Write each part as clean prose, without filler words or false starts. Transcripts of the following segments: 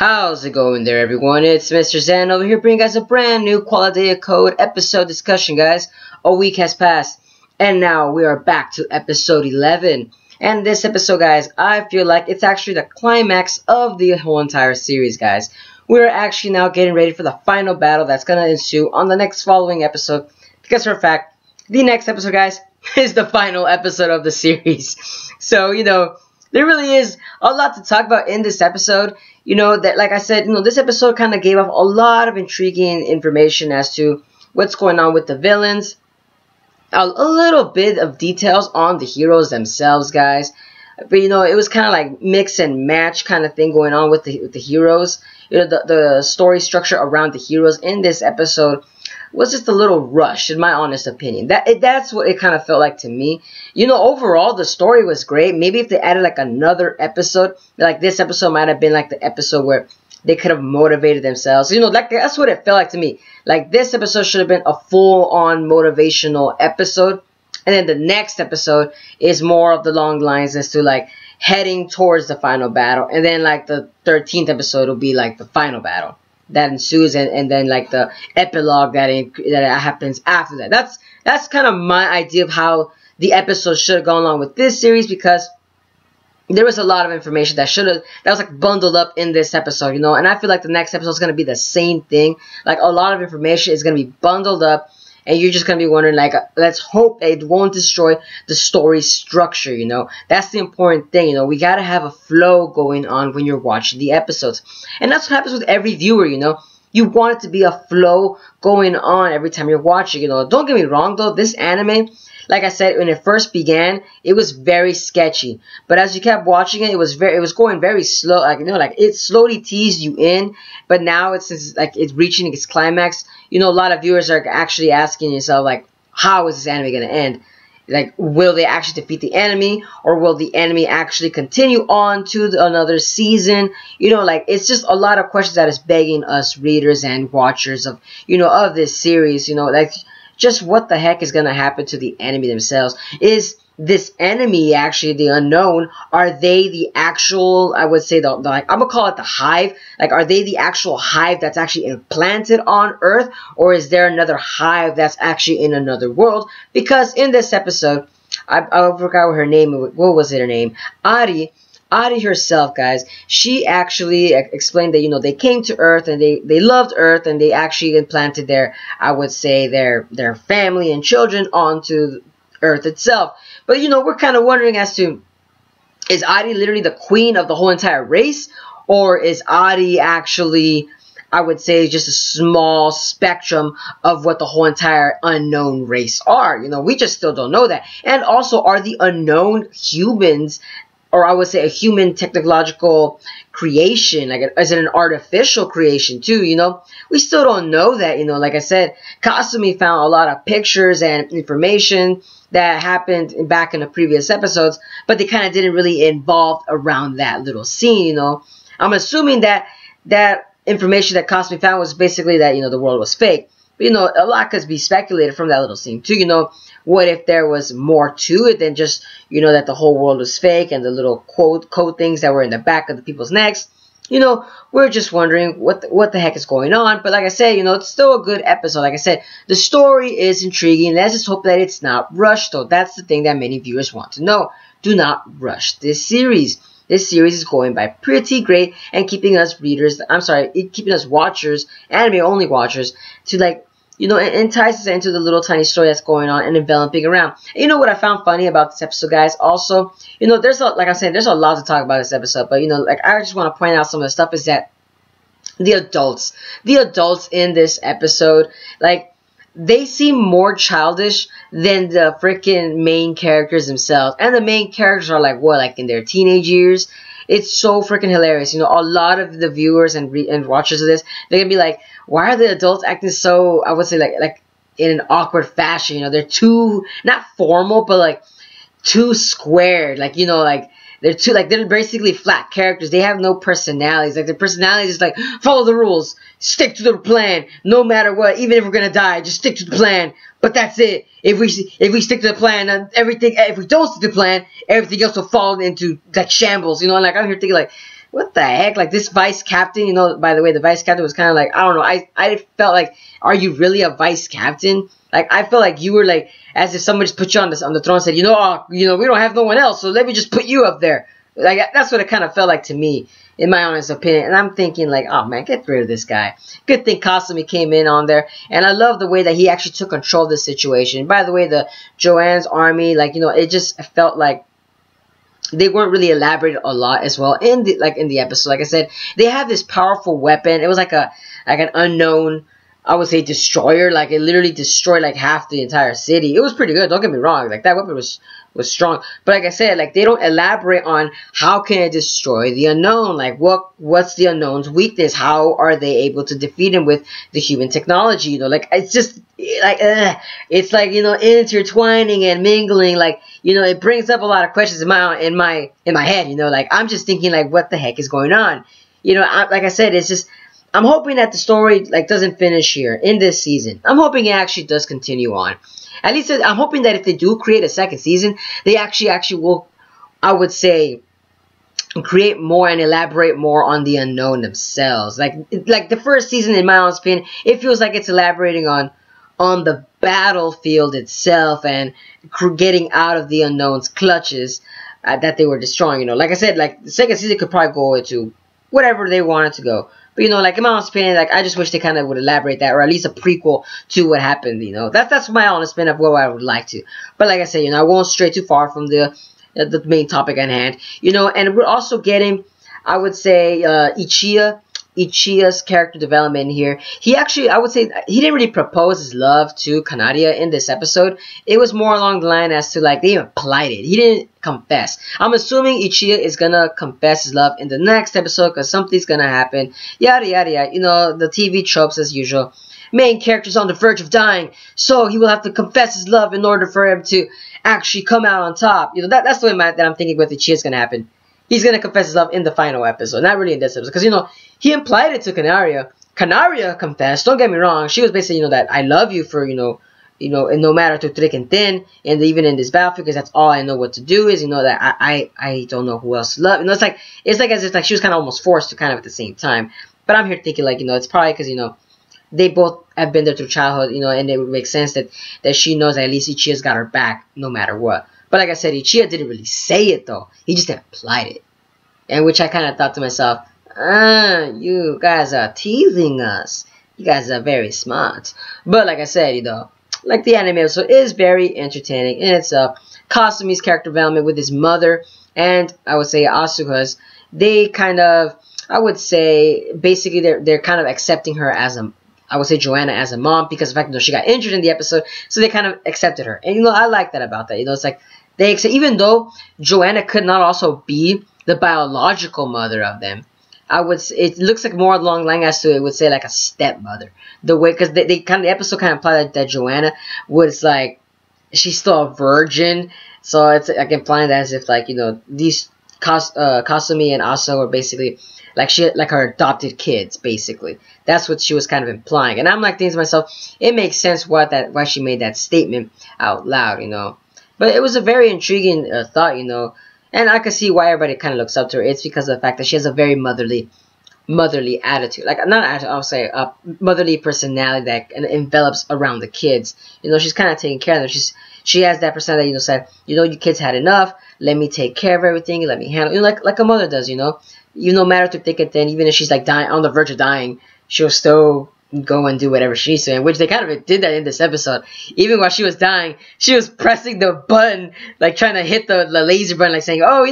How's it going there, everyone? It's Mr. Zen over here bringing you guys a brand new Qualidea Code episode discussion, guys. A week has passed, and now we are back to episode 11. And this episode, guys, I feel like it's actually the climax of the whole entire series, guys. We're actually now getting ready for the final battle that's going to ensue on the next following episode. Because for a fact, the next episode, guys, is the final episode of the series. So, there really is a lot to talk about in this episode. That, like I said, this episode kind of gave off a lot of intriguing information as to what's going on with the villains. A little bit of details on the heroes themselves, guys. But, it was kind of like mix and match kind of thing going on with the heroes. The story structure around the heroes in this episode was just a little rushed, in my honest opinion. That's what it kind of felt like to me. Overall, the story was great. Maybe if they added like another episode, like this episode might have been like the episode where they could have motivated themselves. That's what it felt like to me. Like this episode should have been a full-on motivational episode. And then the next episode is more of the long lines as to like heading towards the final battle. And then like the 13th episode will be like the final battle that ensues, and then like the epilogue that happens after that. That's kind of my idea of how the episode should have gone along with this series, because there was a lot of information that was like bundled up in this episode, and I feel like the next episode is going to be the same thing. Like a lot of information is going to be bundled up, and you're just going to be wondering, like, let's hope it won't destroy the story structure, That's the important thing, We got to have a flow going on when you're watching the episodes. And that's what happens with every viewer, You want it to be a flow going on every time you're watching, Don't get me wrong, though. This anime, like I said, when it first began, it was very sketchy. But as you kept watching it, it was going very slow. Like, it slowly teased you in. But now it's reaching its climax. A lot of viewers are actually asking yourself, like, how is this anime going to end? Like, will they actually defeat the enemy? Or will the enemy actually continue on to another season? It's just a lot of questions that is begging us readers and watchers of, of this series, just what the heck is going to happen to the enemy themselves? Is this enemy actually the unknown? Are they the actual, I would say, I'm going to call it the hive. Like, are they the actual hive that's actually implanted on Earth? Or is there another hive that's actually in another world? Because in this episode, I forgot what her name, what was her name? Ari herself, guys, she actually explained that, they came to Earth and they loved Earth, and they actually implanted I would say, their family and children onto Earth itself. But, we're kind of wondering as to, is Ari literally the queen of the whole entire race? Or is Ari actually, I would say, just a small spectrum of what the whole entire unknown race are? We just still don't know that. And also, are the unknown humans, or I would say a human technological creation? Like, is it an artificial creation too, We still don't know that, Like I said, Kasumi found a lot of pictures and information that happened back in the previous episodes, but they kind of didn't really involve around that little scene, I'm assuming that information that Kasumi found was basically that, the world was fake. But, a lot could be speculated from that little scene too, What if there was more to it than just, that the whole world was fake and the little code things that were in the back of the people's necks? We're just wondering what the heck is going on. But like I said, it's still a good episode. Like I said, the story is intriguing. Let's just hope that it's not rushed, though. That's the thing that many viewers want to know. Do not rush this series. This series is going by pretty great and keeping us keeping us watchers, anime-only watchers, to entice us into the little tiny story that's going on and enveloping around. And what I found funny about this episode, guys, also, there's like I'm saying, there's a lot to talk about this episode, but, I just want to point out some of the stuff is that the adults in this episode, they seem more childish than the freaking main characters themselves. And the main characters are in their teenage years. It's so freaking hilarious. A lot of the viewers and watchers of this, they're going to be like, why are the adults acting so, I would say, like in an awkward fashion? They're too, not formal, but too squared. They're basically flat characters. They have no personalities. Their personalities is follow the rules, stick to the plan, no matter what. Even if we're gonna die, just stick to the plan. But that's it. If we stick to the plan, everything. If we don't stick to the plan, everything else will fall into shambles. And I'm here thinking what the heck? Like, this vice captain, you know, by the way, the vice captain was kind of like, I don't know, I felt like, are you really a vice captain? Like, I felt like you were like, as if someone just put you on the throne and said, we don't have no one else, so let me just put you up there. Like, that's what it kind of felt like to me, in my honest opinion. And I'm thinking like, oh man, get rid of this guy. Good thing Kasumi came in on there, and I love the way that he actually took control of the situation. By the way, the Joanne's army, like, it just felt like they weren't really elaborated a lot as well in the episode. Like I said, they have this powerful weapon. It was like an unknown, I would say, destroyer. Like, it literally destroyed like half the entire city. It was pretty good, don't get me wrong. Like, that weapon was strong. But like I said, like, they don't elaborate on how can it destroy the unknown. Like, what's the unknown's weakness? How are they able to defeat him with the human technology? Like, it's just like, it's like, intertwining and mingling. Like, it brings up a lot of questions in my head. Like, I'm just thinking like, what the heck is going on? Like I said, it's just, I'm hoping that the story like doesn't finish here in this season. I'm hoping it actually does continue on. At least I'm hoping that if they do create a second season, they actually will, I would say, create more and elaborate more on the unknown themselves. Like the first season, in my honest opinion, it feels like it's elaborating on the battlefield itself and getting out of the unknown's clutches that they were destroying. Like I said, like the second season could probably go into whatever they wanted to go. But, like, in my honest opinion, like, I just wish they kind of would elaborate that, or at least a prequel to what happened, That's my honest opinion of what I would like to. But like I said, I won't stray too far from the main topic at hand, and we're also getting, I would say, Ichiya's character development here. He actually, I would say, he didn't really propose his love to Qualidea in this episode. It was more along the line as to, like, they implied it. He didn't confess. I'm assuming Ichiya is gonna confess his love in the next episode because something's gonna happen. Yada, yada, yada. The TV tropes as usual. Main character's on the verge of dying, so he will have to confess his love in order for him to actually come out on top. That's the way that I'm thinking with Ichiya's gonna happen. He's gonna confess his love in the final episode, not really in this episode, because he implied it to Canaria. Canaria confessed. Don't get me wrong. She was basically, that I love you for, and no matter to thick and thin, and even in this battlefield, because that's all I know what to do is, that I don't know who else to love. It's like as if like she was kind of almost forced to kind of at the same time. But I'm here thinking like, it's probably because they both have been there through childhood, and it would make sense that she knows that at least Ichiya's got her back no matter what. But like I said, Ichiya didn't really say it though. He just implied it. And which I kind of thought to myself, you guys are teasing us. You guys are very smart. But like I said, like the anime episode is very entertaining in itself. Kasumi's character development with his mother and I would say Asuka's, they kind of, I would say, basically they're kind of accepting her as I would say Joanna as a mom because of the fact that she got injured in the episode, so they kind of accepted her. And I like that about that. It's like they accept, even though Joanna could not also be the biological mother of them. It looks like more along the line as to, it would say like a stepmother. The way, because the episode kind of implied that Joanna was like, she's still a virgin. So it's like implying that as if like, these Kasumi and Asa were basically like her adopted kids, basically. That's what she was kind of implying. And I'm like thinking to myself, it makes sense why she made that statement out loud, But it was a very intriguing thought, And I can see why everybody kind of looks up to her. It's because of the fact that she has a very motherly attitude. Like, not attitude, I'll say a motherly personality that envelops around the kids. She's kind of taking care of them. She has that personality that, said, you kids had enough. Let me take care of everything. Let me handle, like a mother does, no matter to thick and thin, even if she's like dying, on the verge of dying, she'll still go and do whatever she needs to, which they kind of did that in this episode. Even while she was dying, she was pressing the button, like trying to hit the laser button, like saying, oh,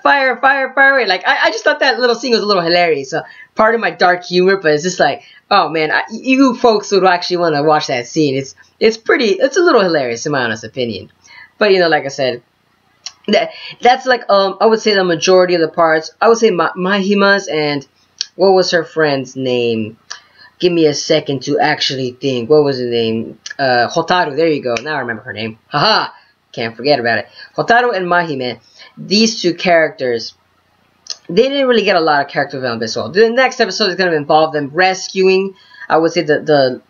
fire, fire, fire. Like, I just thought that little scene was a little hilarious. So, part of my dark humor, but it's just like, oh man, you folks would actually want to watch that scene. It's a little hilarious in my honest opinion. But, like I said, that's like, I would say the majority of the parts. I would say Mahima's and, what was her friend's name? Give me a second to actually think. What was the name? Hotaru. There you go. Now I remember her name. Haha. Can't forget about it. Hotaru and Mahime. These two characters, they didn't really get a lot of character development as well. The next episode is going to involve them rescuing, I would say, the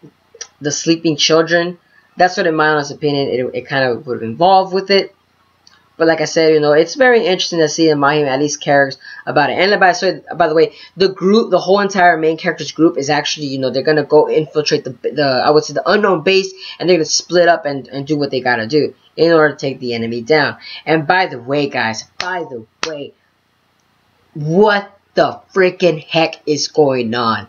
sleeping children. That's what, in my honest opinion, it kind of would involve with it. But like I said, it's very interesting to see Mahime at least cares about it. And by the way, the group, the whole entire main characters group is actually, you know, they're gonna go infiltrate the I would say the unknown base, and they're gonna split up and do what they gotta do in order to take the enemy down. And by the way, guys, what the freaking heck is going on?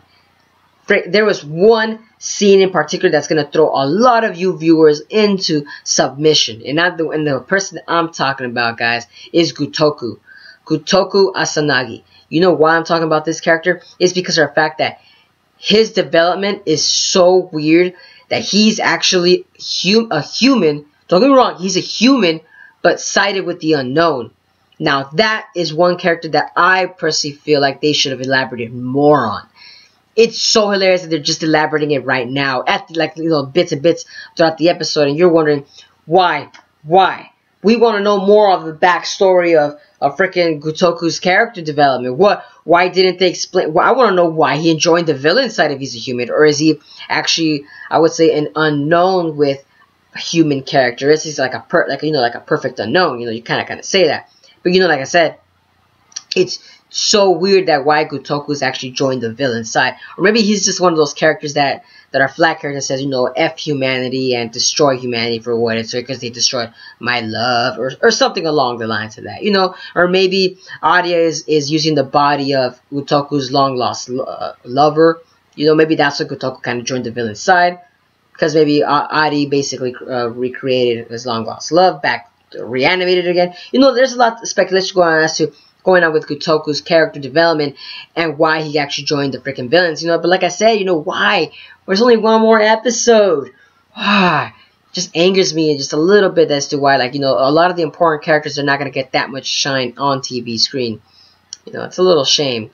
There was one scene in particular that's going to throw a lot of you viewers into submission. And the person that I'm talking about, guys, is Gotoku. Gotoku Asanagi. You know why I'm talking about this character? It's because of the fact that his development is so weird that he's actually a human. Don't get me wrong, he's a human, but sided with the unknown. Now, that is one character that I personally feel like they should have elaborated more on. It's so hilarious that they're just elaborating it right now, at bits and bits throughout the episode, and you're wondering why. We want to know more of the backstory of freaking Gotoku's character development. Why didn't they explain? Well, I want to know why he joined the villain side if he's a human, or is he actually, I would say, an unknown with human characteristics, like a perfect unknown. You know, you kind of say that, but you know, like I said, it's so weird that why Gotoku's actually joined the villain side. Or maybe he's just one of those characters that are flat characters that says, you know, F humanity and destroy humanity for what it's because they destroyed my love, or something along the lines of that, you know. Or maybe Adia is using the body of Gotoku's long lost lover. You know, maybe that's what Gotoku kind of joined the villain side, because maybe Adi basically recreated his long lost love, reanimated again. You know, there's a lot of speculation going on with Gotoku's character development and why he actually joined the freaking villains, you know. But like I said, you know, why? There's only one more episode. Just angers me just a little bit as to why, like, you know, a lot of the important characters are not going to get that much shine on TV screen. You know, it's a little shame.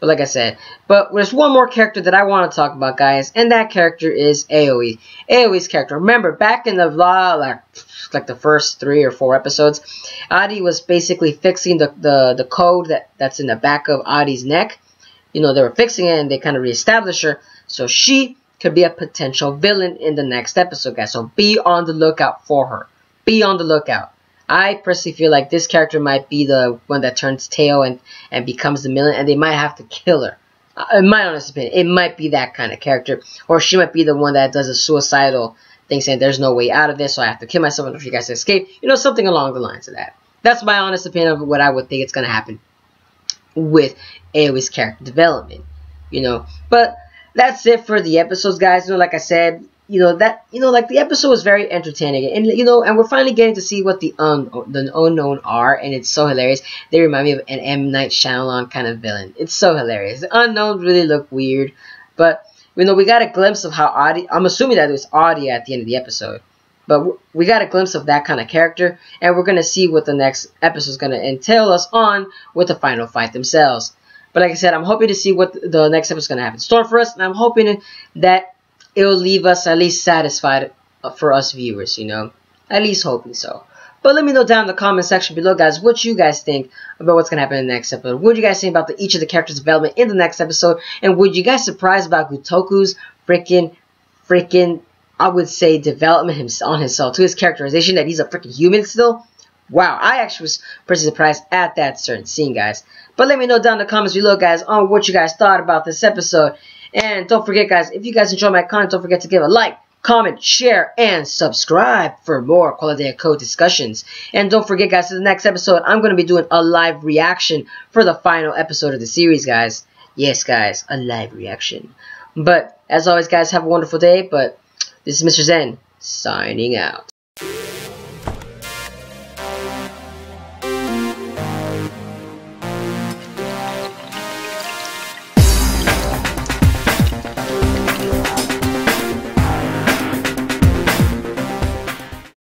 But like I said, but there's one more character that I want to talk about, guys, and that character is Aoi. Aoi's character. Remember, back in the like the first 3 or 4 episodes, Adi was basically fixing the code that's in the back of Adi's neck. You know, they were fixing it and they kind of reestablished her, so she could be a potential villain in the next episode, guys. So be on the lookout for her. Be on the lookout. I personally feel like this character might be the one that turns tail and becomes the villain, and they might have to kill her. In my honest opinion, it might be that kind of character. Or she might be the one that does a suicidal thing, saying there's no way out of this, so I have to kill myself in order for you guys to escape. You know, something along the lines of that. That's my honest opinion of what I would think it's going to happen with Aoi's character development. You know, but that's it for the episodes, guys. You know, like I said, like the episode was very entertaining, and and we're finally getting to see what the unknown are, and it's so hilarious. They remind me of an M. Night Shyamalan kind of villain. It's so hilarious. The unknown really look weird, but we got a glimpse of how Adi. I'm assuming that it was Adi at the end of the episode, but we got a glimpse of that kind of character, and we're gonna see what the next episode is gonna entail us on with the final fight themselves. But like I said, I'm hoping to see what the next episode is gonna have in store for us, and I'm hoping that it will leave us at least satisfied for us viewers, you know. At least hoping so. But let me know down in the comment section below, guys, what you guys think about what's going to happen in the next episode. What do you guys think about each of the characters' development in the next episode? And would you guys surprised about Gotoku's freaking, I would say, development on himself, to his characterization that he's a freaking human still? Wow, I actually was pretty surprised at that certain scene, guys. But let me know down in the comments below, guys, on what you guys thought about this episode. And don't forget, guys, if you guys enjoy my content, don't forget to give a like, comment, share, and subscribe for more Qualidea Code discussions. And don't forget, guys, in the next episode, I'm going to be doing a live reaction for the final episode of the series, guys. Yes, guys, a live reaction. But, as always, guys, have a wonderful day. But this is Mr. Zen, signing out.